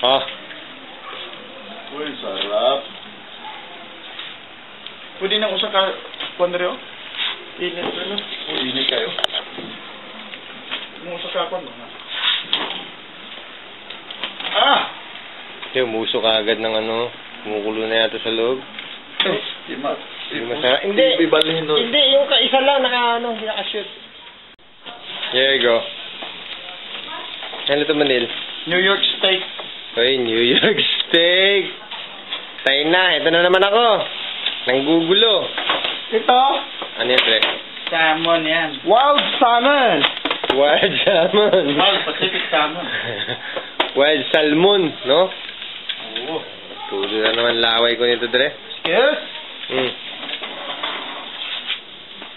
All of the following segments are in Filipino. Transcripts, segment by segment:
Oh. Uy, sarap. Pwede na usa ka kondreo? Init na no? Init kayo. Usa ka kon. Yung muso ka agad ng ano, kumukulo na yata sa loob. Di masarap. Hindi, yung isa lang naka-shoot. There you go. Ano ito, Manil? New York steak. Oy, New York steak. Tayo na, ito na naman ako. Nanggugulo. Ito? Ano yan, Tre? Salmon yan. Wild salmon. Wild salmon. Wild Pacific salmon. Wild salmon, no? Oo. Tulo na naman laway ko nito, Dre. Yes.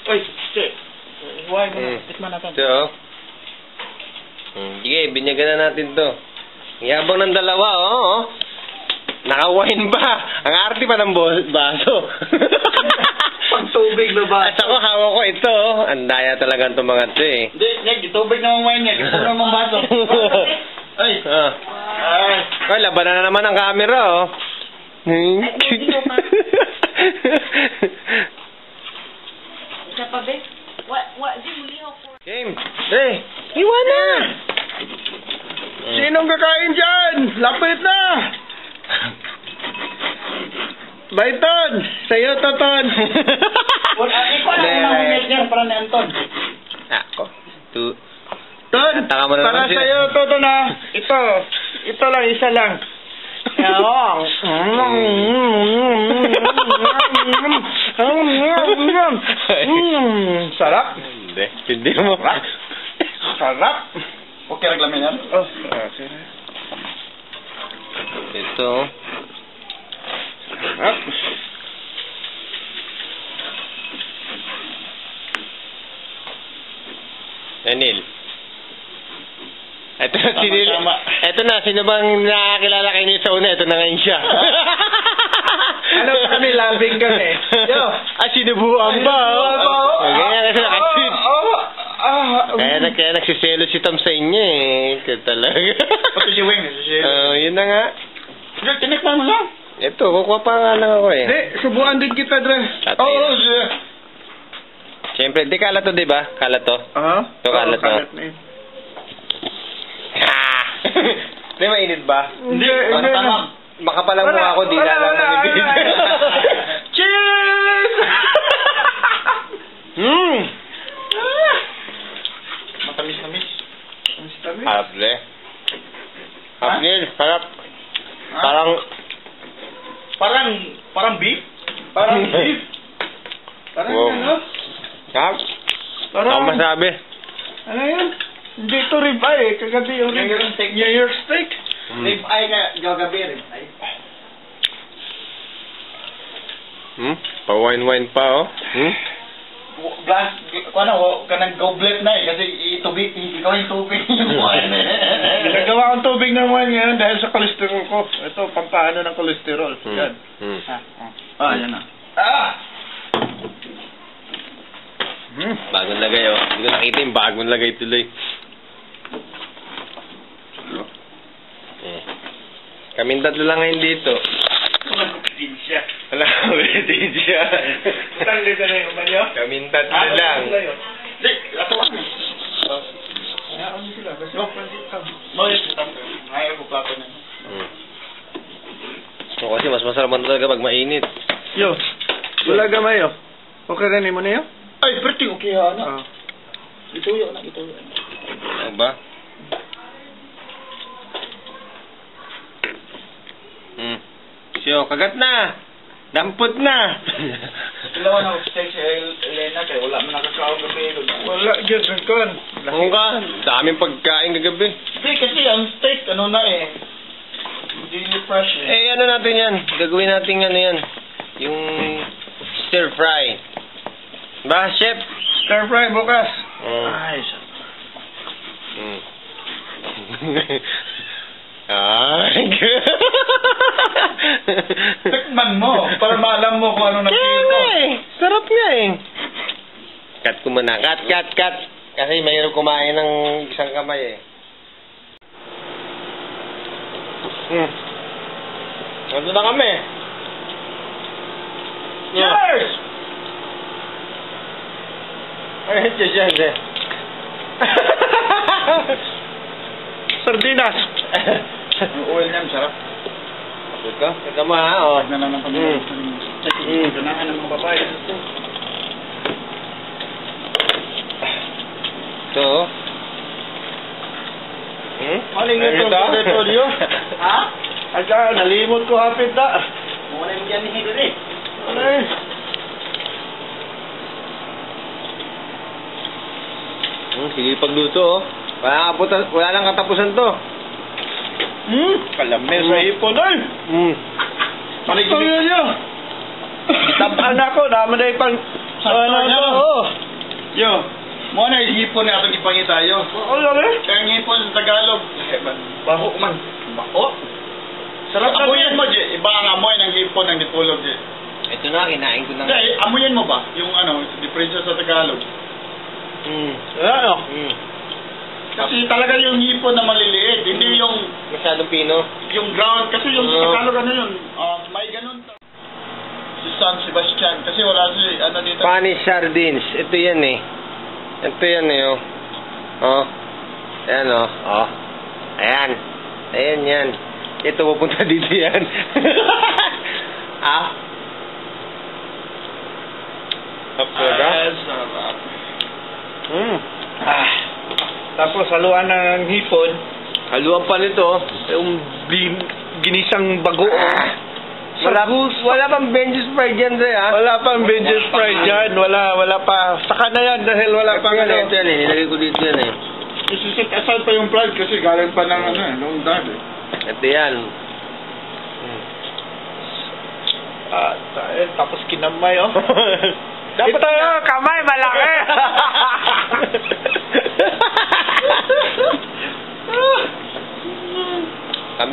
Uy, steak. Why mo na? Tikman natin. Ito, oh. Sige, binyagan na natin to. Yabang ng dalawa, oh. Naka-wine ba? Ang arte pa ng baso. Pag-tubig na ba? At ako, hawak ko ito, oh. Ang daya talaga itong mga ito, eh. Hindi, tubig na wine niya. Ito naman baso. Ay. Ay, laban na naman ang camera, oh. Isa pa, be? Di muli ako. Game! Hey! Iwan na! Sinong kakain dyan? Lapit na! Baiton! Sa'yo to, Ton! Ikaw na pinahumit niyan para ni Anton. Ako. Ton! Para sa'yo to, Ton, ha? Ito lang, isa lang. Sarap? Hindi mo. Sarap? Okay, reglamin yan? Oh, okay. Ito. Sarap. Anil. Ito na, sino bang nakakilala kayo niyo sa una? Ito na ngayon siya. Ano kami, labing kami. Yo! Sinubuan ba? Kaya kasi nakasit. Kaya nagsiselo si Tom sa inyo, eh. Kaya talaga. Pati si Wing, yun na nga. Tinikman mo lang. Ito, kukuha pa nga lang ako, eh. Hindi, subuan din kita, Dre. Oo, siya. Siyempre, di kalat to, di ba? Kalat to? Ito kalat to. Di mainit ba? Hindi. Makapalang mo ako, di na lang nabibigil. Cheers! Matamis-tamis. Hable. Hable, sarap. Parang beef? Parang beef? Parang ano? Sarap. Ako masabi. Ano yun? Hindi ito ribeye, kagabi yung New York steak. Ribeye ka, kagabi ribeye. Pa-wine-wine pa, oh. Glass, kanang goblet na eh, kasi ikaw yung tubig yung wine eh. Ginagawa kong tubig ng wine ngayon dahil sa kolesterol ko. Ito, pampaano ng kolesterol. Yan. Yan na. Bagong lagay, oh. Hindi ko nakita yung bagong lagay tuloy. Kaming tatlo lang ngayon dito. Walang kompetensya. Walang kompetensya. Saan dito na yung banyo? Kaming tatlo lang. Hindi, ato kami. Hayaan mo sila. Basta Mawis kita. Ayaw ko plato na. Kasi mas masarap man talaga pag mainit. Yo, wala gamay yo. Okay rin mo na yo? Ay, pretty okay ha na. Ituyo na, ituyo. Ano ba? Siyo, kagat na! Dampot na! Dalawa na steak si Elena kaya wala man nakakaon gabi. Wala, yun, kon. Ano ka? Daming pagkain kagabi. Hindi, kasi ang steak, ano na eh. Hindi fresh eh. Ano natin yan? Gagawin natin ano yan? Yung stir fry. Ba, chef? Stir fry bukas. Ay, Ay, tikman mo, para maalam mo kung ano nakikita. Sarap nga eh. Cut ko muna. Cut. Kasi mayroon kumain ng isang kamay eh. Nandun na kami. Cheers! Ay, cheers. Sardinas! Oil niyan, sarap. Ito, ito mo ha, oh. Huwag na lang ng pamilya. Ganahan ng mga babae. Ito, oh. Maling ito, Antonio. Ha? Asa, nalimot ko hapit na. Muna yung dyan ni Hidori. Ano eh? Sige pagluto, oh. Wala nang katapusan to. Kalamay sa ipon ay. Paligid niyo. Tapan ako, naman na ipang... Ano ito? Oh. Yo, mo na hipon na atong ipangita yo. Ano sabi? Kaya hipon sa Tagalog. Baho man. Baho? Sarap na amuyan mo, Je. Iba ang amoy ng hipon ng ditulog, Je. Ito na, kinain ko na. Hindi, amuyan mo ba? Yung ano, diferensya sa Tagalog. Ano? Kasi talaga yung hipon na maliliit, hindi yung... Masyadong pino. Yung ground, kasi yung sa Tagalog ano yun, may ganun. Si San Sebastian, kasi wala si, ano dito. Spanish sardines. Ito yan eh. Ito yan eh, oh. Oh. Ayan, oh. Oh. Ayan. Ayan yan. Ito, pupunta dito yan. Ah. Apoga? Sarap. Tapos haluan ng hipon. Haluan pa nito. Yung ginisang bago. Wala pang Benji's Pride dyan, Dre, ha? Wala pang Benji's Pride dyan. Wala pa. Saka na yan dahil wala pang ano. Ito yan eh. Nilagay ko dito yan eh. Isisit aside pa yung pride kasi galing pa ng ano eh. Long dad eh. Ito yan. Tapos kinamay oh. Dapat ito yung kamay malaki.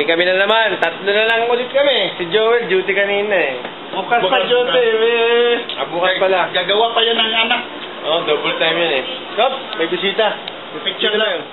Kami na naman. Tatlo na lang ulit kami. Si Joel, duty kanina eh. Bukas pa duty eh. Bukas pala. Gagawa pa yan ng anak. Oh, double time yan eh. Stop! May bisita. Picture lang.